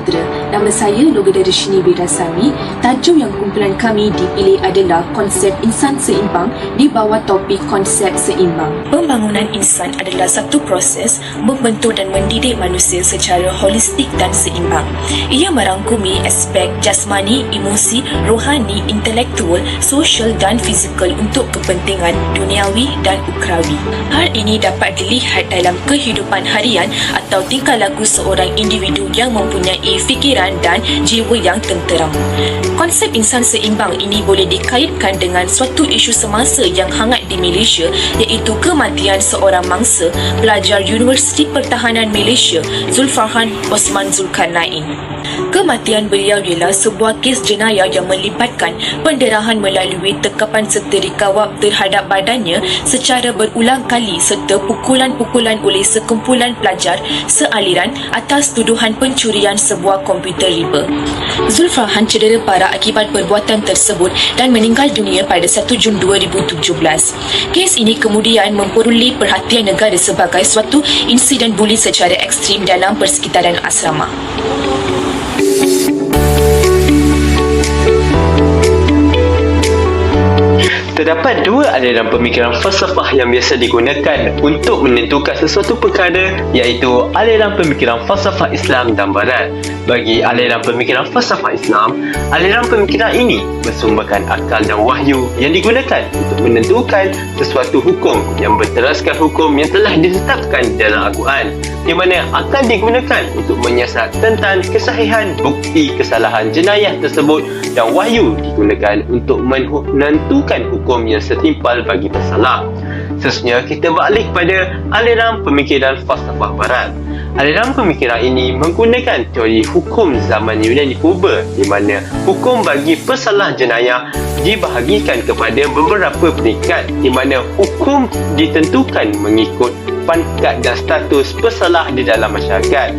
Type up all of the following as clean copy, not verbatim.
Samudra. Nama saya Logadarishini Wirasami. Tajuk yang kumpulan kami dipilih adalah konsep insan seimbang di bawah topik konsep seimbang. Pembangunan insan adalah satu proses membentuk dan mendidik manusia secara holistik dan seimbang. Ia merangkumi aspek jasmani, emosi, rohani, intelektual, sosial dan fizikal untuk kepentingan duniawi dan ukrawi. Hal ini dapat dilihat dalam kehidupan harian atau tingkah laku seorang individu yang mempunyai fikiran dan jiwa yang tenteram. Konsep insan seimbang ini boleh dikaitkan dengan suatu isu semasa yang hangat di Malaysia, iaitu kematian seorang mangsa pelajar Universiti Pertahanan Malaysia Zulfarhan Osman Zulkarnain. Kematian beliau ialah sebuah kes jenayah yang melibatkan pendarahan melalui tekapan serta dikawal terhadap badannya secara berulang kali serta pukulan-pukulan oleh sekumpulan pelajar sealiran atas tuduhan pencurian sebuah komputer riba. Zulfarhan cedera parah akibat perbuatan tersebut dan meninggal dunia pada 1 Jun 2017. Kes ini kemudian memperoleh perhatian negara sebagai suatu insiden buli secara ekstrim dalam persekitaran asrama. Terdapat dua aliran pemikiran falsafah yang biasa digunakan untuk menentukan sesuatu perkara, iaitu aliran pemikiran falsafah Islam dan Barat. Bagi aliran pemikiran falsafah Islam, aliran pemikiran ini bersumberkan akal dan wahyu yang digunakan untuk menentukan sesuatu hukum yang berteraskan hukum yang telah ditetapkan dalam Al-Quran, di mana akal digunakan untuk menyiasat tentang kesahihan bukti kesalahan jenayah tersebut dan wahyu digunakan untuk menentukan hukum yang setimpal bagi pesalah. Seterusnya, kita beralih pada aliran pemikiran falsafah Barat. Aliran pemikiran ini menggunakan teori hukum zaman Yunani Purba, di mana hukum bagi pesalah jenayah dibahagikan kepada beberapa peringkat, di mana hukum ditentukan mengikut pangkat dan status pesalah di dalam masyarakat.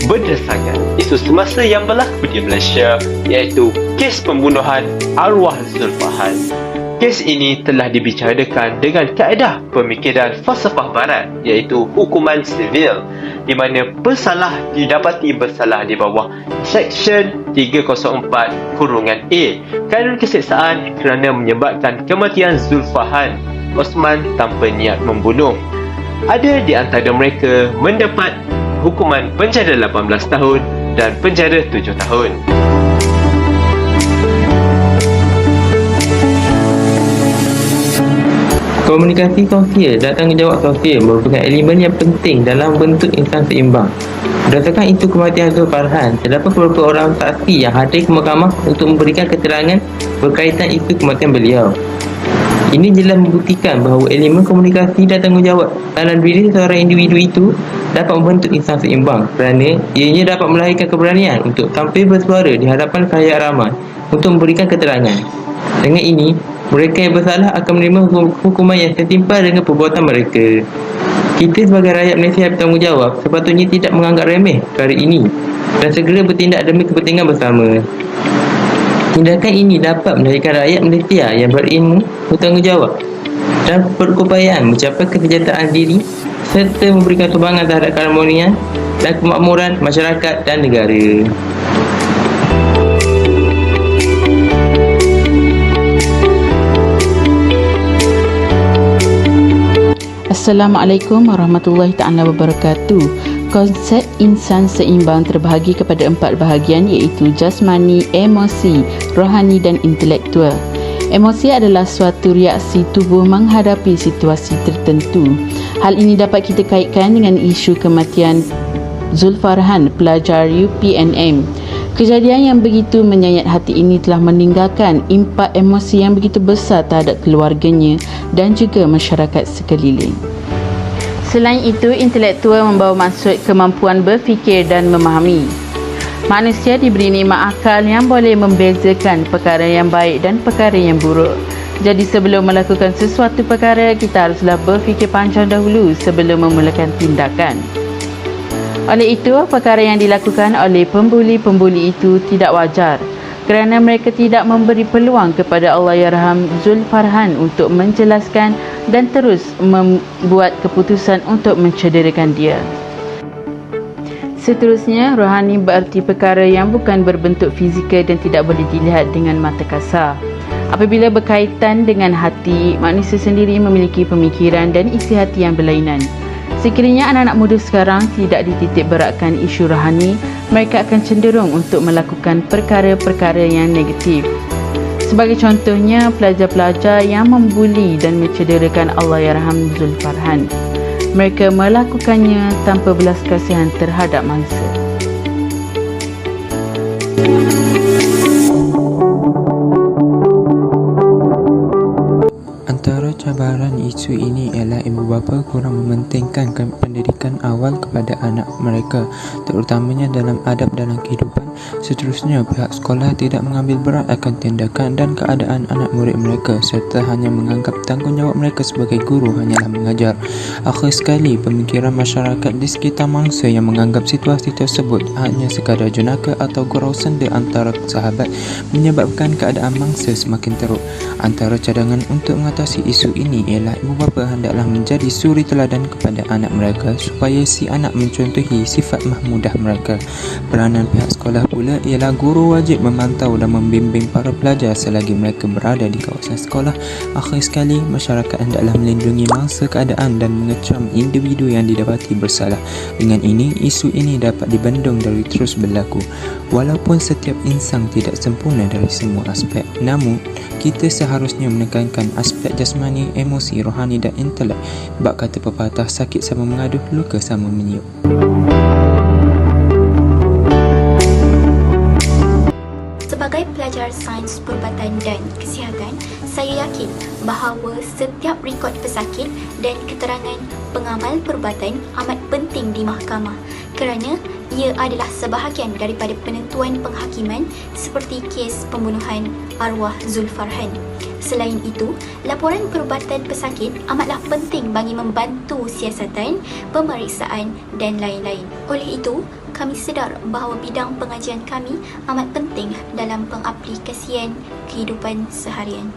Berdasarkan isu semasa yang berlaku di Malaysia, iaitu kes pembunuhan arwah Zulfarhan. Kes ini telah dibicarakan dengan kaedah pemikiran falsafah Barat, iaitu hukuman sivil, di mana pesalah didapati bersalah di bawah Seksyen 304(A), kanun keseksaan kerana menyebabkan kematian Zulfarhan Osman tanpa niat membunuh. Ada di antara mereka mendapat hukuman penjara 18 tahun dan penjara 7 tahun. Komunikasi sosial dan tanggungjawab sosial merupakan elemen yang penting dalam bentuk insan seimbang. Berdasarkan isu kematian Zulfarhan, terdapat beberapa orang saksi yang hadir ke mahkamah untuk memberikan keterangan berkaitan isu kematian beliau. Ini jelas membuktikan bahawa elemen komunikasi dan tanggungjawab dalam diri seorang individu itu dapat membentuk insan seimbang, kerana ianya dapat melahirkan keberanian untuk tampil bersuara di hadapan khalayak ramai untuk memberikan keterangan. Dengan ini, mereka yang bersalah akan menerima hukuman yang setimpal dengan perbuatan mereka. Kita sebagai rakyat Malaysia yang bertanggungjawab sepatutnya tidak menganggap remeh perkara ini dan segera bertindak demi kepentingan bersama. Tindakan ini dapat melahirkan rakyat Malaysia yang berilmu, bertanggungjawab dan berkeupayaan mencapai kesejahteraan diri serta memberikan sumbangan terhadap keharmonian dan kemakmuran masyarakat dan negara. Assalamualaikum warahmatullahi ta'ala wabarakatuh. Konsep insan seimbang terbahagi kepada 4 bahagian, iaitu jasmani, emosi, rohani dan intelektual. Emosi adalah suatu reaksi tubuh menghadapi situasi tertentu. Hal ini dapat kita kaitkan dengan isu kematian Zulfarhan, pelajar UPNM. Kejadian yang begitu menyayat hati ini telah meninggalkan impak emosi yang begitu besar terhadap keluarganya dan juga masyarakat sekeliling. Selain itu, intelektual membawa maksud kemampuan berfikir dan memahami. Manusia diberi nikmat akal yang boleh membezakan perkara yang baik dan perkara yang buruk. Jadi sebelum melakukan sesuatu perkara, kita haruslah berfikir panjang dahulu sebelum memulakan tindakan. Oleh itu, perkara yang dilakukan oleh pembuli-pembuli itu tidak wajar, kerana mereka tidak memberi peluang kepada Allahyarham Zulfarhan untuk menjelaskan dan terus membuat keputusan untuk mencederakan dia. Seterusnya, rohani bererti perkara yang bukan berbentuk fizikal dan tidak boleh dilihat dengan mata kasar. Apabila berkaitan dengan hati, manusia sendiri memiliki pemikiran dan isi hati yang berlainan. Sekiranya anak-anak muda sekarang tidak dititik beratkan isu rohani, mereka akan cenderung untuk melakukan perkara-perkara yang negatif. Sebagai contohnya, pelajar-pelajar yang membuli dan mencederakan Allahyarham Zulfarhan. Mereka melakukannya tanpa belas kasihan terhadap mangsa. Antara cabaran isu ini ialah ibu bapa kurang mementingkan pendidikan awal kepada anak mereka, terutamanya dalam adab dalam kehidupan. Seterusnya, pihak sekolah tidak mengambil berat akan tindakan dan keadaan anak murid mereka serta hanya menganggap tanggungjawab mereka sebagai guru hanyalah mengajar. Akhir sekali, pemikiran masyarakat di sekitar mangsa yang menganggap situasi tersebut hanya sekadar jenaka atau gurau senda antara sahabat menyebabkan keadaan mangsa semakin teruk. Antara cadangan untuk mengatasi isu ini ialah ibu bapa hendaklah menjadi suri teladan kepada anak mereka supaya si anak mencontohi sifat mahmudah mereka. Peranan pihak sekolah pula ialah guru wajib memantau dan membimbing para pelajar selagi mereka berada di kawasan sekolah. Akhir sekali, masyarakat hendaklah melindungi mangsa keadaan dan mengecam individu yang didapati bersalah. Dengan ini, isu ini dapat dibendung dari terus berlaku. Walaupun setiap insan tidak sempurna dari semua aspek, namun kita seharusnya menekankan aspek jasmani, emosi, rohani dan intelek. Bab kata pepatah, sakit sama mengaduh, luka sama meniup. Sebagai pelajar sains perubatan dan kesihatan, saya yakin bahawa setiap rekod pesakit dan keterangan pengamal perubatan amat penting di mahkamah kerana ia adalah sebahagian daripada penentuan penghakiman seperti kes pembunuhan arwah Zulfarhan. Selain itu, laporan perubatan pesakit amatlah penting bagi membantu siasatan, pemeriksaan dan lain-lain. Oleh itu, kami sedar bahawa bidang pengajian kami amat penting dalam pengaplikasian kehidupan seharian.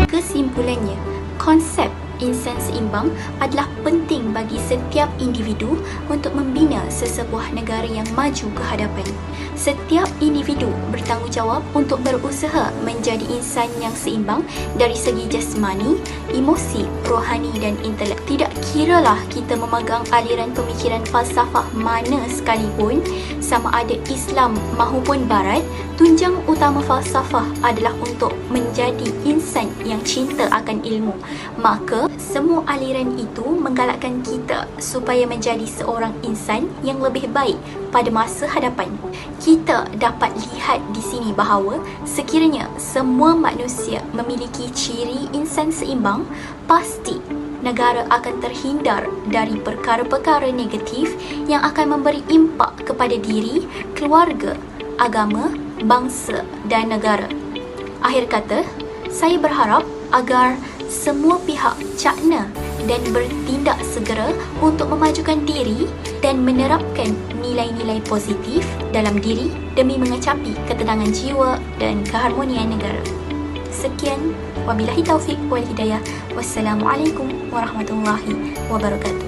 Kesimpulannya, konsep insan seimbang adalah penting bagi setiap individu untuk membina sesebuah negara yang maju ke hadapan. Setiap individu bertanggungjawab untuk berusaha menjadi insan yang seimbang dari segi jasmani, emosi, rohani dan intelek. Tidak kiralah kita memegang aliran pemikiran falsafah mana sekalipun, sama ada Islam maupun Barat, tunjang utama falsafah adalah untuk menjadi insan yang cinta akan ilmu. Maka, semua aliran itu menggalakkan kita supaya menjadi seorang insan yang lebih baik pada masa hadapan. Kita dapat lihat di sini bahawa sekiranya semua manusia memiliki ciri insan seimbang, pasti negara akan terhindar dari perkara-perkara negatif yang akan memberi impak kepada diri, keluarga, agama, bangsa dan negara. Akhir kata, saya berharap agar semua pihak cakna dan bertindak segera untuk memajukan diri dan menerapkan nilai-nilai positif dalam diri demi mengecapi ketenangan jiwa dan keharmonian negara. Sekian, wabillahi taufik wal hidayah. Wassalamualaikum warahmatullahi wabarakatuh.